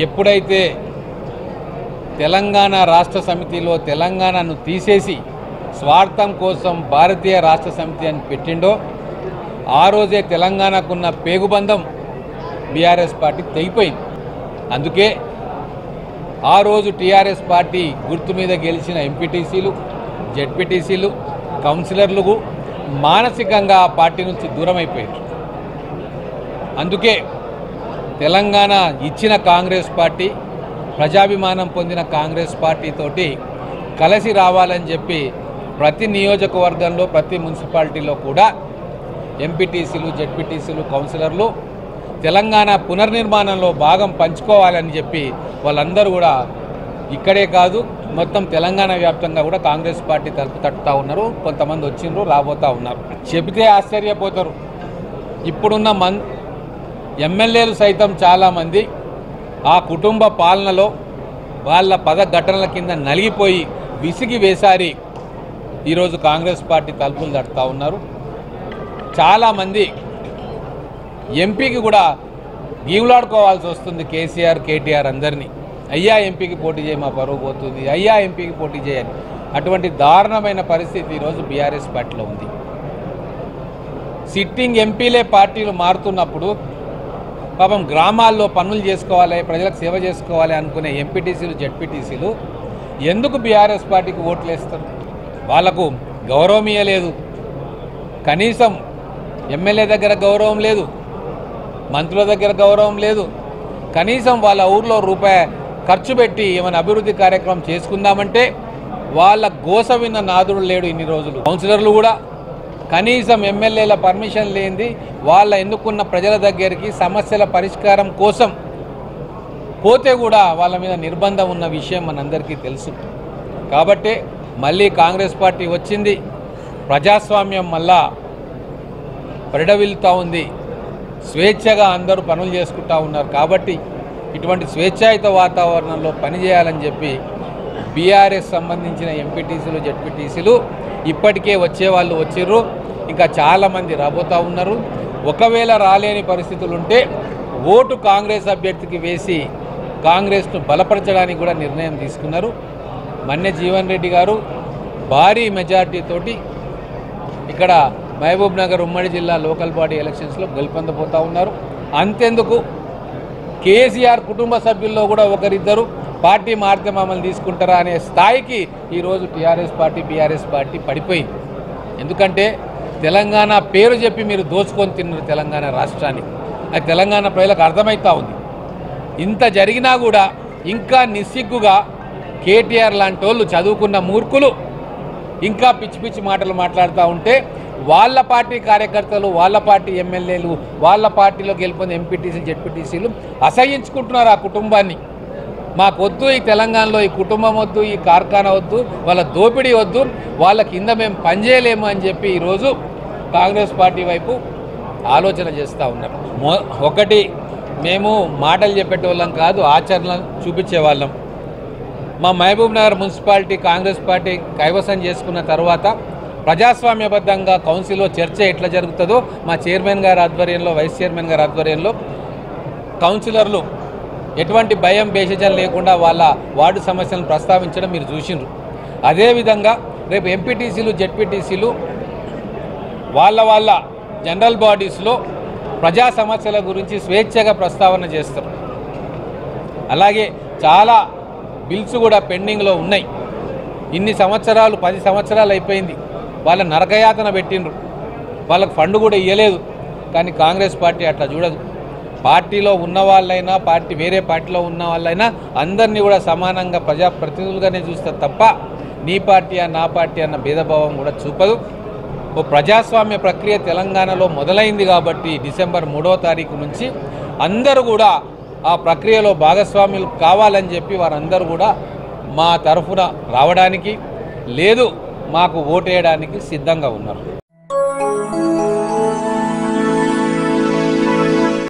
ఎప్పుడైతే తెలంగాణ రాష్ట్ర సమితిలో తెలంగాణను తీసేసి స్వార్థం కోసం భారతీయ రాష్ట్ర సమితి అని పెట్టిండో ఆ రోజే తెలంగాణకున్న పేగుబంధం బీఆర్ఎస్ పార్టీ తెగిపోయింది. అందుకే ఆ రోజు టీఆర్ఎస్ పార్టీ గుర్తు మీద గెలిచిన ఎంపీటీసీలు, జెడ్పీటీసీలు, కౌన్సిలర్లు మానసికంగా ఆ పార్టీ నుంచి దూరం అయిపోయారు. అందుకే తెలంగాణ ఇచ్చిన కాంగ్రెస్ పార్టీ, ప్రజాభిమానం పొందిన కాంగ్రెస్ పార్టీతోటి కలిసి రావాలని చెప్పి ప్రతి నియోజకవర్గంలో, ప్రతి మున్సిపాలిటీలో కూడా ఎంపీటీసీలు, జెడ్పీటీసీలు, కౌన్సిలర్లు తెలంగాణ పునర్నిర్మాణంలో భాగం పంచుకోవాలని చెప్పి వాళ్ళందరూ కూడా ఇక్కడే కాదు మొత్తం తెలంగాణ వ్యాప్తంగా కూడా కాంగ్రెస్ పార్టీ తలుపు తట్టుతూ ఉన్నారు. కొంతమంది వచ్చిండ్రు, రాబోతూ ఉన్నారు. చెబితే ఆశ్చర్యపోతారు. ఇప్పుడున్న ఎమ్మెల్యేలు సైతం చాలామంది ఆ కుటుంబ పాలనలో వాళ్ళ పదఘటనల కింద నలిగిపోయి విసిగి వేసారి ఈరోజు కాంగ్రెస్ పార్టీ తలుపులు తట్టుతూ ఉన్నారు. చాలామంది ఎంపీకి కూడా గీవులాడుకోవాల్సి వస్తుంది. కేసీఆర్, కేటీఆర్ అందరినీ అయ్యా ఎంపీకి పోటీ చేయ, మా పరువు పోతుంది, అయ్యా ఎంపీకి పోటీ చేయని అటువంటి దారుణమైన పరిస్థితి ఈరోజు బీఆర్ఎస్ పార్టీలో ఉంది. సిట్టింగ్ ఎంపీలే పార్టీలు మారుతున్నప్పుడు పాపం గ్రామాల్లో పనులు చేసుకోవాలి, ప్రజలకు సేవ చేసుకోవాలి అనుకునే ఎంపీటీసీలు, జెడ్పీటీసీలు ఎందుకు బీఆర్ఎస్ పార్టీకి ఓట్లు వేస్తారు? వాళ్లకు గౌరవం ఇవ్వలేదు. కనీసం ఎమ్మెల్యే దగ్గర గౌరవం లేదు, మంత్రుల దగ్గర గౌరవం లేదు. కనీసం వాళ్ళ ఊర్లో రూపాయి ఖర్చు పెట్టి ఏమైనా అభివృద్ధి కార్యక్రమం చేసుకుందామంటే వాళ్ళ గోస విన్న నాదుడు లేడు ఇన్ని రోజులు. కౌన్సిలర్లు కూడా కనీసం ఎమ్మెల్యేల పర్మిషన్ లేనిది వాళ్ళ ఎన్నుకున్న ప్రజల దగ్గరికి సమస్యల పరిష్కారం కోసం పోతే కూడా వాళ్ళ మీద నిర్బంధం ఉన్న విషయం మనందరికీ తెలుసు. కాబట్టి మళ్ళీ కాంగ్రెస్ పార్టీ వచ్చింది, ప్రజాస్వామ్యం మళ్ళా పరిడవిల్లుతూ ఉంది, స్వేచ్ఛగా అందరూ పనులు చేసుకుంటూ ఉన్నారు. కాబట్టి ఇటువంటి స్వేచ్ఛాయుత వాతావరణంలో పనిచేయాలని చెప్పి బీఆర్ఎస్ సంబంధించిన ఎంపీటీసీలు, జెడ్పీటీసీలు ఇప్పటికే వచ్చేవాళ్ళు వచ్చిర్రు, ఇంకా చాలామంది రాబోతూ ఉన్నారు. ఒకవేళ రాలేని పరిస్థితులు ఉంటే ఓటు కాంగ్రెస్ అభ్యర్థికి వేసి కాంగ్రెస్ను బలపరచడానికి కూడా నిర్ణయం తీసుకున్నారు. మన్నె జీవన్ రెడ్డి గారు భారీ మెజార్టీతోటి ఇక్కడ మహబూబ్ నగర్ ఉమ్మడి జిల్లా లోకల్ బాడీ ఎలక్షన్స్లో గెలుపొందబోతూ ఉన్నారు. అంతెందుకు కేసీఆర్ కుటుంబ సభ్యుల్లో కూడా ఒకరిద్దరు పార్టీ మారితే మమ్మల్ని తీసుకుంటారా అనే స్థాయికి ఈరోజు టీఆర్ఎస్ పార్టీ, బీఆర్ఎస్ పార్టీ పడిపోయింది. ఎందుకంటే తెలంగాణ పేరు చెప్పి మీరు దోచుకొని తిన్నారు తెలంగాణ రాష్ట్రాన్ని. అది తెలంగాణ ప్రజలకు అర్థమవుతూ ఉంది. ఇంత జరిగినా కూడా ఇంకా నిస్సిగ్గుగా కేటీఆర్ లాంటి వాళ్ళు చదువుకున్న మూర్ఖులు ఇంకా పిచ్చి పిచ్చి మాటలు మాట్లాడుతూ ఉంటే వాళ్ళ పార్టీ కార్యకర్తలు, వాళ్ళ పార్టీ ఎమ్మెల్యేలు, వాళ్ళ పార్టీలో గెలుపొందిన ఎంపీటీసీలు, జెడ్పీటీసీలు అసహ్యించుకుంటున్నారు ఆ కుటుంబాన్ని. మాకొద్దు ఈ తెలంగాణలో ఈ కుటుంబం వద్దు, ఈ కార్ఖానా వద్దు, వాళ్ళ దోపిడీ వద్దు, వాళ్ళ కింద మేము పనిచేయలేము అని చెప్పి ఈరోజు కాంగ్రెస్ పార్టీ వైపు ఆలోచన చేస్తూ ఉన్నారు. ఒకటి, మేము మాటలు చెప్పేటోళ్ళం కాదు, ఆచరణ చూపించేవాళ్ళం. మా మహబూబ్ నగర్ మున్సిపాలిటీ కాంగ్రెస్ పార్టీ కైవసం చేసుకున్న తర్వాత ప్రజాస్వామ్యబద్ధంగా కౌన్సిల్లో చర్చ ఎట్లా జరుగుతుందో మా చైర్మన్ గారి ఆధ్వర్యంలో, వైస్ చైర్మన్ గారి ఆధ్వర్యంలో కౌన్సిలర్లు ఎటువంటి భయం భేషజం లేకుండా వాళ్ళ వార్డు సమస్యలను ప్రస్తావించడం మీరు చూసిండ్రు. అదేవిధంగా రేపు ఎంపీటీసీలు, జెడ్పీటీసీలు వాళ్ళ జనరల్ బాడీస్లో ప్రజా సమస్యల గురించి స్వేచ్ఛగా ప్రస్తావన చేస్తారు. అలాగే చాలా బిల్స్ కూడా పెండింగ్లో ఉన్నాయి. ఇన్ని సంవత్సరాలు, 10 సంవత్సరాలు అయిపోయింది, వాళ్ళ నరకయాతన పెట్టిండ్రు, వాళ్ళకు ఫండ్ కూడా ఇవ్వలేదు. కానీ కాంగ్రెస్ పార్టీ అట్లా చూడదు. పార్టీలో ఉన్న వాళ్ళైనా, వేరే పార్టీలో ఉన్న వాళ్ళైనా అందరినీ కూడా సమానంగా ప్రజాప్రతినిధులుగానే చూస్తారు తప్ప నీ పార్టీ నా పార్టీ అన్న భేదభావం కూడా చూపదు. ఓ ప్రజాస్వామ్య ప్రక్రియ తెలంగాణలో మొదలైంది కాబట్టి డిసెంబర్ 3వ తారీఖు నుంచి అందరూ కూడా ఆ ప్రక్రియలో భాగస్వాములు కావాలని చెప్పి వారందరూ కూడా మా తరఫున రావడానికి, లేదు మాకు ఓటేయడానికి సిద్ధంగా ఉన్నారు.